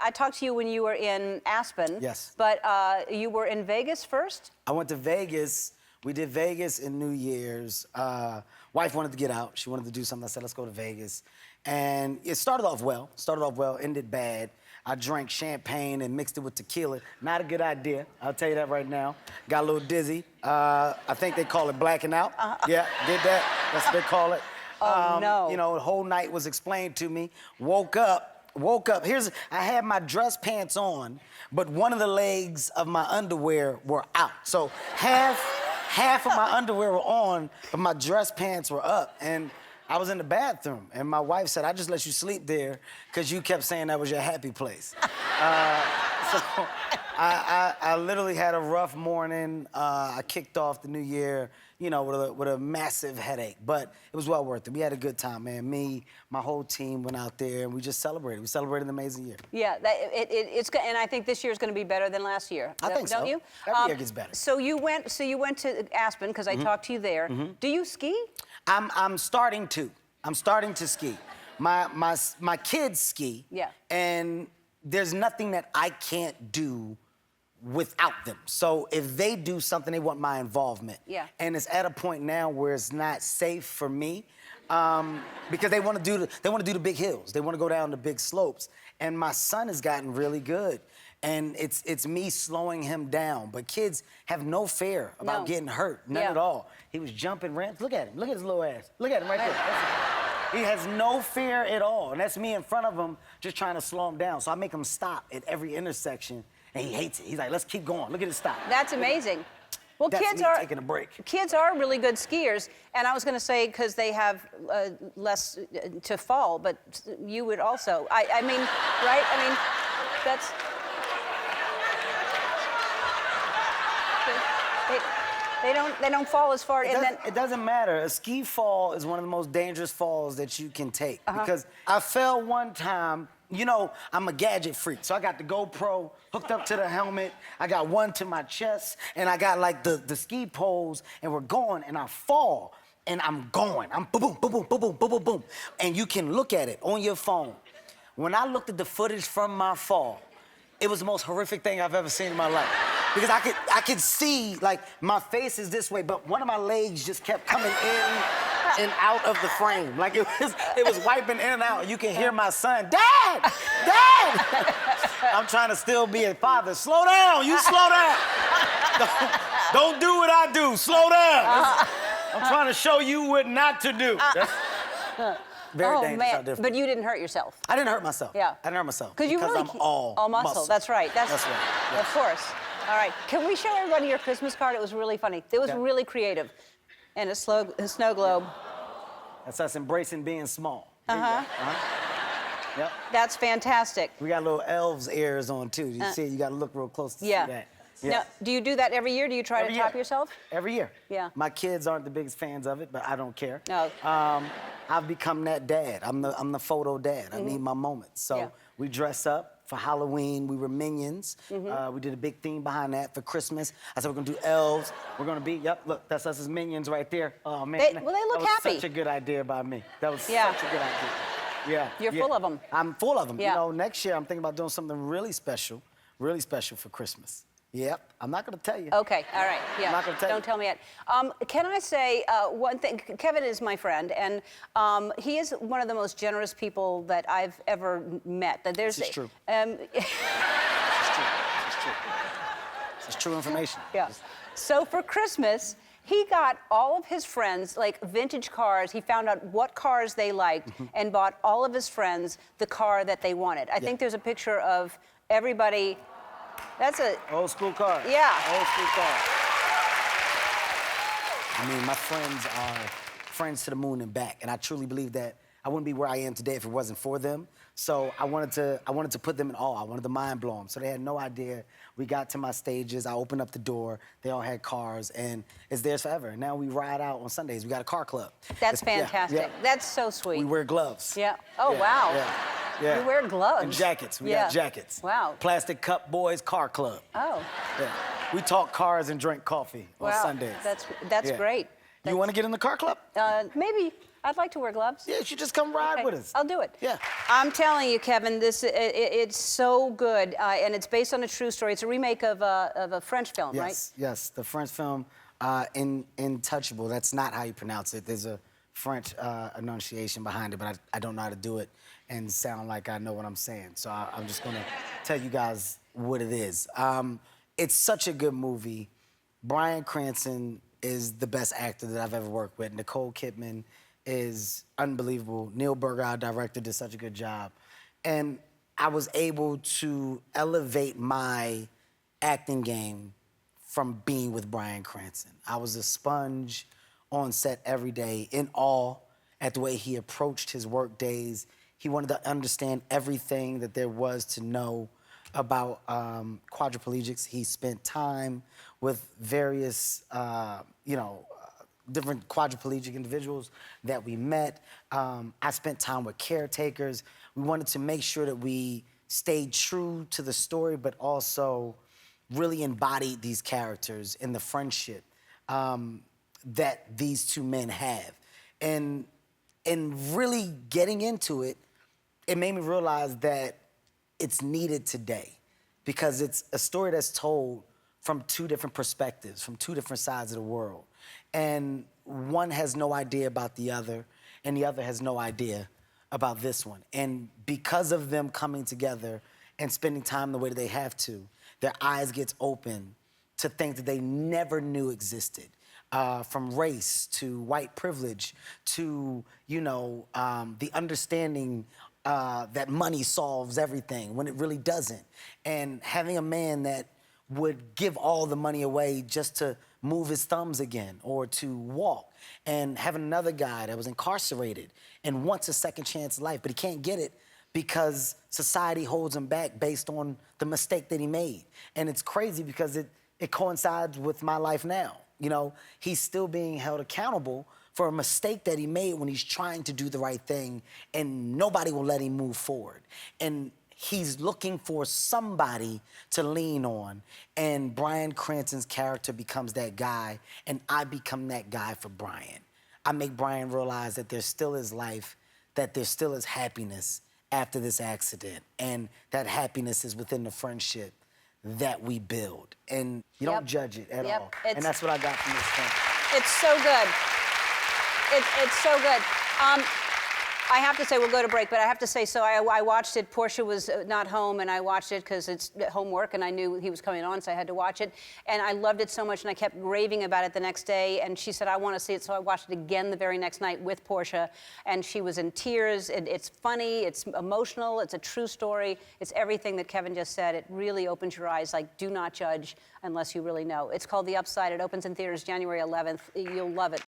I talked to you when you were in Aspen. Yes. But you were in Vegas first? I went to Vegas. We did Vegas in New Year's. Wife wanted to get out. She wanted to do something. I said, let's go to Vegas. And it started off well, ended bad. I drank champagne and mixed it with tequila. Not a good idea, I'll tell you that right now. Got a little dizzy. I think they call it blacking out. Yeah, did that. That's what they call it. Oh, no. You know, the whole night was explained to me. Woke up. I had my dress pants on, but one of the legs of my underwear were out. So half of my underwear were on, but my dress pants were up. And I was in the bathroom, and my wife said, I just let you sleep there because you kept saying that was your happy place. So I literally had a rough morning. I kicked off the new year, you know, with a massive headache, but it was well worth it. We had a good time, man. Me, my whole team went out there, and we just celebrated. We celebrated an amazing year. Yeah, and I think this year's going to be better than last year. I think so. Don't you? Every year gets better. So you went to Aspen because I talked to you there. Do you ski? I'm starting to. I'm starting to ski. My kids ski. Yeah. And there's nothing that I can't do without them. So if they do something, they want my involvement. Yeah. And it's at a point now where it's not safe for me because they want to do the big hills. They want to go down the big slopes. And my son has gotten really good. And it's me slowing him down. But kids have no fear about getting hurt, none at all. He was jumping ramps. Look at him. Look at his little ass. Look at him right there. He has no fear at all. And that's me in front of him just trying to slow him down. So I make him stop at every intersection. And he hates it. He's like, let's keep going. Look at his stop. That's amazing. Well, That's kids me are taking a break. Kids are really good skiers, and I was going to say because they have less to fall, but you would also. I mean, right? I mean, that's. They don't fall as far. It doesn't matter. A ski fall is one of the most dangerous falls that you can take because I fell one time. You know, I'm a gadget freak, so I got the GoPro hooked up to the helmet. I got one to my chest, and I got like the ski poles, and we're going, and I fall, and I'm going. I'm boom, boom, boom, boom, boom, boom, boom, boom, and you can look at it on your phone. When I looked at the footage from my fall, it was the most horrific thing I've ever seen in my life. Because I could see, like, my face is this way, but one of my legs just kept coming in and out of the frame. Like, it was wiping in and out. You can hear my son, Dad! Dad! I'm trying to still be a father. Slow down, you slow down. Don't do what I do, slow down. I'm trying to show you what not to do. Very dangerous out there. But you didn't hurt yourself. I didn't hurt myself. Yeah. I didn't hurt myself. Because I'm all muscle. That's right. That's right. Yes. Of course. All right. Can we show everybody your Christmas card? It was really funny. It was really creative. And a snow globe. That's us embracing being small. Yep. That's fantastic. We got little elves' ears on, too. You see, you got to look real close to see that. Yeah. Now, do you do that every year? Do you try to top yourself? Every year. Yeah. My kids aren't the biggest fans of it, but I don't care. No. I've become that dad. I'm the photo dad. I need my moments. So we dress up for Halloween. We were minions. We did a big theme behind that for Christmas. I said we're gonna do elves. We're gonna be, look, that's us as minions right there. Oh man, they look that was happy. Such a good idea by me. That was such a good idea. Yeah. You're full of them. I'm full of them. Yeah. You know, next year I'm thinking about doing something really special for Christmas. Yep, I'm not gonna tell you. Okay, all right, yeah. I'm not gonna tell you. Don't tell me yet. Can I say one thing? Kevin is my friend, and he is one of the most generous people that I've ever met. This is true. It's true. It's true information. Yeah. So for Christmas, he got all of his friends, like vintage cars. He found out what cars they liked and bought all of his friends the car that they wanted. I think there's a picture of everybody. That's a... Old school car. Yeah. Old school car. I mean, my friends are friends to the moon and back, and I truly believe that I wouldn't be where I am today if it wasn't for them. So I wanted to put them in awe. I wanted to mind blow them. So they had no idea. We got to my stages. I opened up the door. They all had cars, and it's theirs forever. And now we ride out on Sundays. We got a car club. That's fantastic. Yeah. That's so sweet. We wear gloves. Yeah. Oh, wow. Yeah. You wear gloves. And jackets. We got jackets. Wow. Plastic Cup Boys Car Club. Oh. Yeah. We talk cars and drink coffee on Sundays. That's great. You want to get in the car club? Maybe. I'd like to wear gloves. Yeah, you should just come ride Okay, with us. I'll do it. Yeah. I'm telling you, Kevin, it's so good, and it's based on a true story. It's a remake of a French film, right? Yes, the French film, Intouchable. That's not how you pronounce it. There's a French enunciation behind it, but I don't know how to do it and sound like I know what I'm saying. So I'm just gonna tell you guys what it is. It's such a good movie. Bryan Cranston is the best actor that I've ever worked with. Nicole Kidman is unbelievable. Neil Burger, our director, did such a good job. And I was able to elevate my acting game from being with Bryan Cranston. I was a sponge on set every day, in awe at the way he approached his work days. He wanted to understand everything that there was to know about quadriplegics. He spent time with various, different quadriplegic individuals that we met. I spent time with caretakers. We wanted to make sure that we stayed true to the story, but also really embodied these characters and the friendship that these two men have. And really getting into it, it made me realize that it's needed today because it's a story that's told from two different perspectives, from two different sides of the world. And one has no idea about the other, and the other has no idea about this one. And because of them coming together and spending time the way that they have to, their eyes gets open to things that they never knew existed. From race to white privilege to, the understanding that money solves everything when it really doesn't. And having a man that would give all the money away just to move his thumbs again or to walk. And having another guy that was incarcerated and wants a second chance life, but he can't get it because society holds him back based on the mistake that he made. And it's crazy because it coincides with my life now. He's still being held accountable for a mistake that he made when he's trying to do the right thing, and nobody will let him move forward. And he's looking for somebody to lean on, and Bryan Cranston's character becomes that guy, and I become that guy for Bryan. I make Bryan realize that there still is life, that there still is happiness after this accident, and that happiness is within the friendship that we build. And you don't judge it at all. And that's what I got from this film. It's so good. It's so good. I have to say, we'll go to break, but I have to say, so I watched it. Portia was not home, and I watched it because it's homework, and I knew he was coming on, so I had to watch it. And I loved it so much, and I kept raving about it the next day. And she said, I want to see it, so I watched it again the very next night with Portia, and she was in tears. It's funny, it's emotional, it's a true story. It's everything that Kevin just said. It really opens your eyes, like, do not judge unless you really know. It's called The Upside. It opens in theaters January 11th. You'll love it.